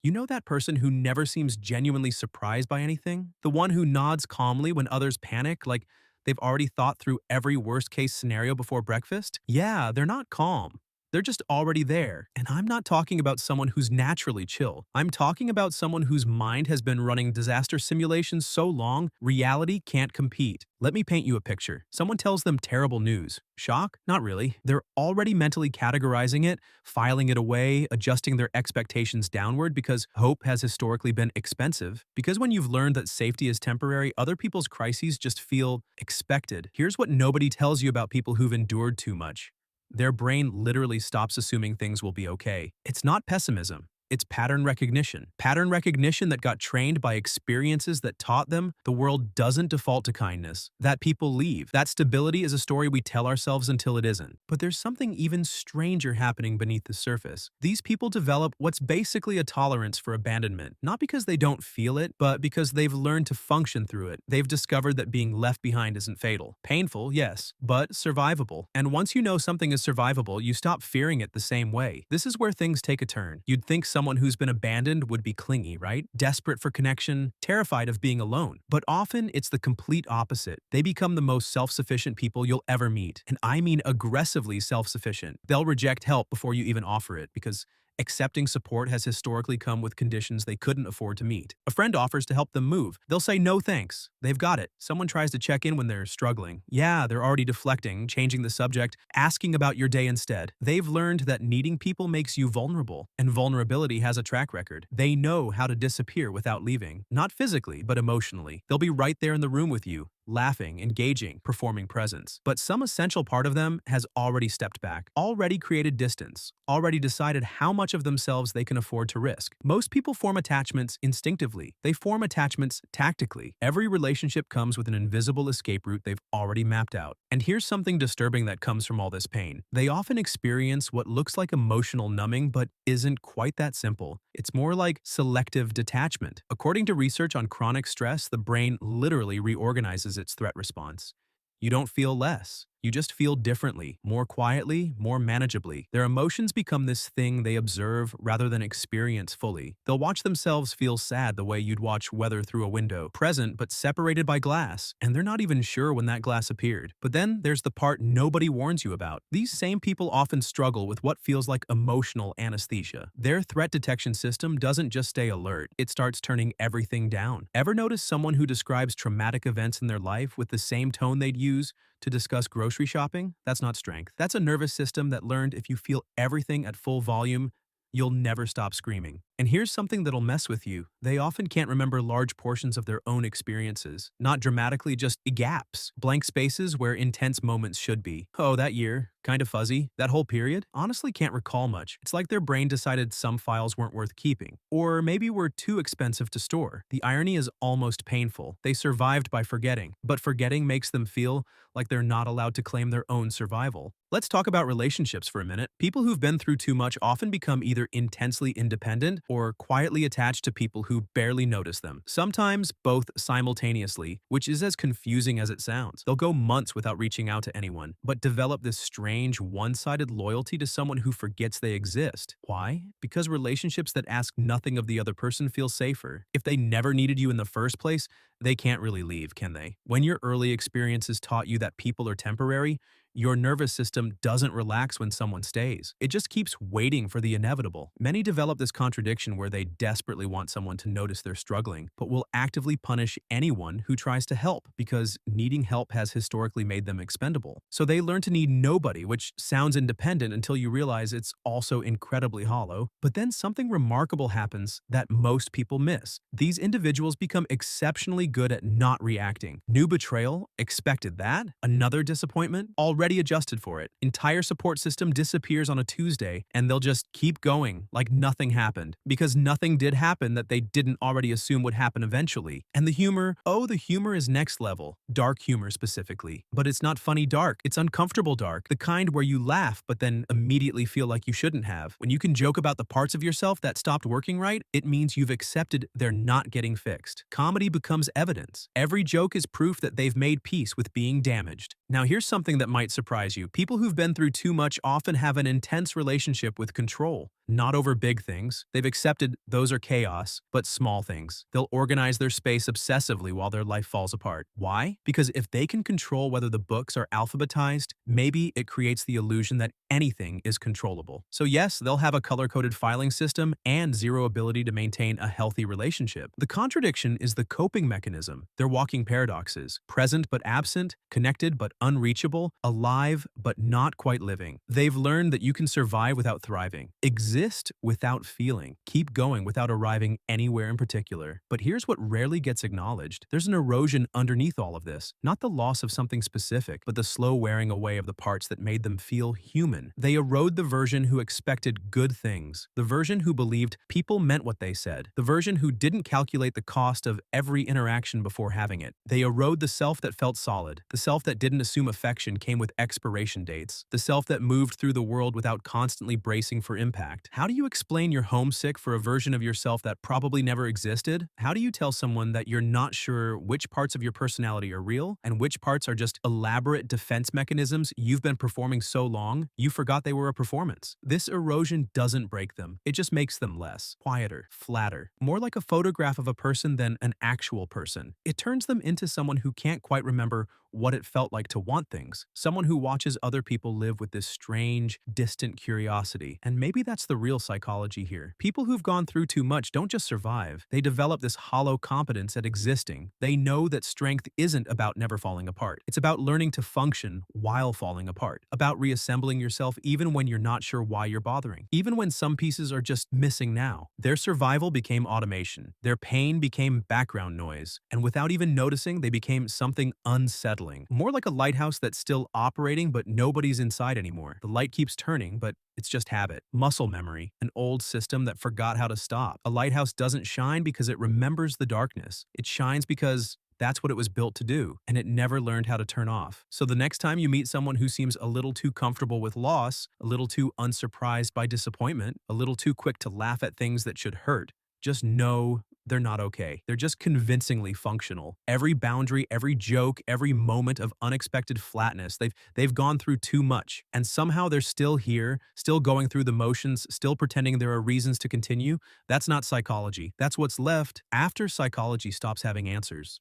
You know that person who never seems genuinely surprised by anything? The one who nods calmly when others panic, like they've already thought through every worst-case scenario before breakfast? Yeah, they're not calm. They're just already there. And I'm not talking about someone who's naturally chill. I'm talking about someone whose mind has been running disaster simulations so long, reality can't compete. Let me paint you a picture. Someone tells them terrible news. Shock? Not really. They're already mentally categorizing it, filing it away, adjusting their expectations downward because hope has historically been expensive. Because when you've learned that safety is temporary, other people's crises just feel expected. Here's what nobody tells you about people who've endured too much. Their brain literally stops assuming things will be okay. It's not pessimism. It's pattern recognition. Pattern recognition that got trained by experiences that taught them the world doesn't default to kindness, that people leave. That stability is a story we tell ourselves until it isn't. But there's something even stranger happening beneath the surface. These people develop what's basically a tolerance for abandonment, not because they don't feel it, but because they've learned to function through it. They've discovered that being left behind isn't fatal. Painful, yes, but survivable. And once you know something is survivable, you stop fearing it the same way. This is where things take a turn. You'd think someone who's been abandoned would be clingy, right? Desperate for connection, terrified of being alone. But often it's the complete opposite. They become the most self-sufficient people you'll ever meet. And I mean aggressively self-sufficient. They'll reject help before you even offer it because accepting support has historically come with conditions they couldn't afford to meet. A friend offers to help them move. They'll say no thanks. They've got it. Someone tries to check in when they're struggling. Yeah, they're already deflecting, changing the subject, asking about your day instead. They've learned that needing people makes you vulnerable, and vulnerability has a track record. They know how to disappear without leaving. Not physically, but emotionally. They'll be right there in the room with you, laughing, engaging, performing presence. But some essential part of them has already stepped back, already created distance, already decided how much of themselves they can afford to risk. Most people form attachments instinctively. They form attachments tactically. Every relationship comes with an invisible escape route they've already mapped out. And here's something disturbing that comes from all this pain. They often experience what looks like emotional numbing, but isn't quite that simple. It's more like selective detachment. According to research on chronic stress, the brain literally reorganizes its threat response. You don't feel less. You just feel differently, more quietly, more manageably. Their emotions become this thing they observe rather than experience fully. They'll watch themselves feel sad the way you'd watch weather through a window, present but separated by glass, and they're not even sure when that glass appeared. But then there's the part nobody warns you about. These same people often struggle with what feels like emotional anesthesia. Their threat detection system doesn't just stay alert, it starts turning everything down. Ever notice someone who describes traumatic events in their life with the same tone they'd use to discuss grocery shopping? That's not strength. That's a nervous system that learned if you feel everything at full volume, you'll never stop screaming. And here's something that'll mess with you. They often can't remember large portions of their own experiences. Not dramatically, just gaps. Blank spaces where intense moments should be. Oh, that year. Kind of fuzzy. That whole period? Honestly can't recall much. It's like their brain decided some files weren't worth keeping. Or maybe were too expensive to store. The irony is almost painful. They survived by forgetting. But forgetting makes them feel like they're not allowed to claim their own survival. Let's talk about relationships for a minute. People who've been through too much often become either intensely independent or quietly attached to people who barely notice them. Sometimes both simultaneously, which is as confusing as it sounds. They'll go months without reaching out to anyone, but develop this strange one-sided loyalty to someone who forgets they exist. Why? Because relationships that ask nothing of the other person feel safer. If they never needed you in the first place, they can't really leave, can they? When your early experiences taught you that people are temporary, your nervous system doesn't relax when someone stays. It just keeps waiting for the inevitable. Many develop this contradiction where they desperately want someone to notice they're struggling, but will actively punish anyone who tries to help because needing help has historically made them expendable. So they learn to need nobody, which sounds independent until you realize it's also incredibly hollow. But then something remarkable happens that most people miss. These individuals become exceptionally good at not reacting. New betrayal? Expected that? Another disappointment? Already adjusted for it. Entire support system disappears on a Tuesday, and they'll just keep going like nothing happened. Because nothing did happen that they didn't already assume would happen eventually. And the humor? Oh, the humor is next level. Dark humor specifically. But it's not funny dark. It's uncomfortable dark. The kind where you laugh but then immediately feel like you shouldn't have. When you can joke about the parts of yourself that stopped working right, it means you've accepted they're not getting fixed. Comedy becomes evidence. Every joke is proof that they've made peace with being damaged. Now here's something that might surprise you. People who've been through too much often have an intense relationship with control. Not over big things. They've accepted those are chaos, but small things. They'll organize their space obsessively while their life falls apart. Why? Because if they can control whether the books are alphabetized, maybe it creates the illusion that anything is controllable. So yes, they'll have a color-coded filing system and zero ability to maintain a healthy relationship. The contradiction is the coping mechanism. They're walking paradoxes, present but absent, connected but unreachable, alive but not quite living. They've learned that you can survive without thriving, exist without feeling, keep going without arriving anywhere in particular. But here's what rarely gets acknowledged. There's an erosion underneath all of this, not the loss of something specific, but the slow wearing away of the parts that made them feel human. They erode the version who expected good things, the version who believed people meant what they said, the version who didn't calculate the cost of every interaction before having it. They erode the self that felt solid, the self that didn't assume affection came with expiration dates, the self that moved through the world without constantly bracing for impact. How do you explain you're homesick for a version of yourself that probably never existed? How do you tell someone that you're not sure which parts of your personality are real and which parts are just elaborate defense mechanisms you've been performing so long you forgot they were a performance? This erosion doesn't break them. It just makes them less, quieter, flatter, more like a photograph of a person than an actual person. It turns them into someone who can't quite remember what it felt like to want things, someone who watches other people live with this strange, distant curiosity. And maybe that's the real psychology here. People who've gone through too much don't just survive, they develop this hollow competence at existing. They know that strength isn't about never falling apart. It's about learning to function while falling apart, about reassembling yourself even when you're not sure why you're bothering, even when some pieces are just missing now. Their survival became automation. Their pain became background noise. And without even noticing, they became something unsettling. More like a lighthouse that's still operating, but nobody's inside anymore. The light keeps turning, but it's just habit, muscle memory, an old system that forgot how to stop. A lighthouse doesn't shine because it remembers the darkness. It shines because that's what it was built to do, and it never learned how to turn off. So the next time you meet someone who seems a little too comfortable with loss, a little too unsurprised by disappointment, a little too quick to laugh at things that should hurt, just know they're not okay. They're just convincingly functional. Every boundary, every joke, every moment of unexpected flatness, they've gone through too much. And somehow they're still here, still going through the motions, still pretending there are reasons to continue. That's not psychology. That's what's left after psychology stops having answers.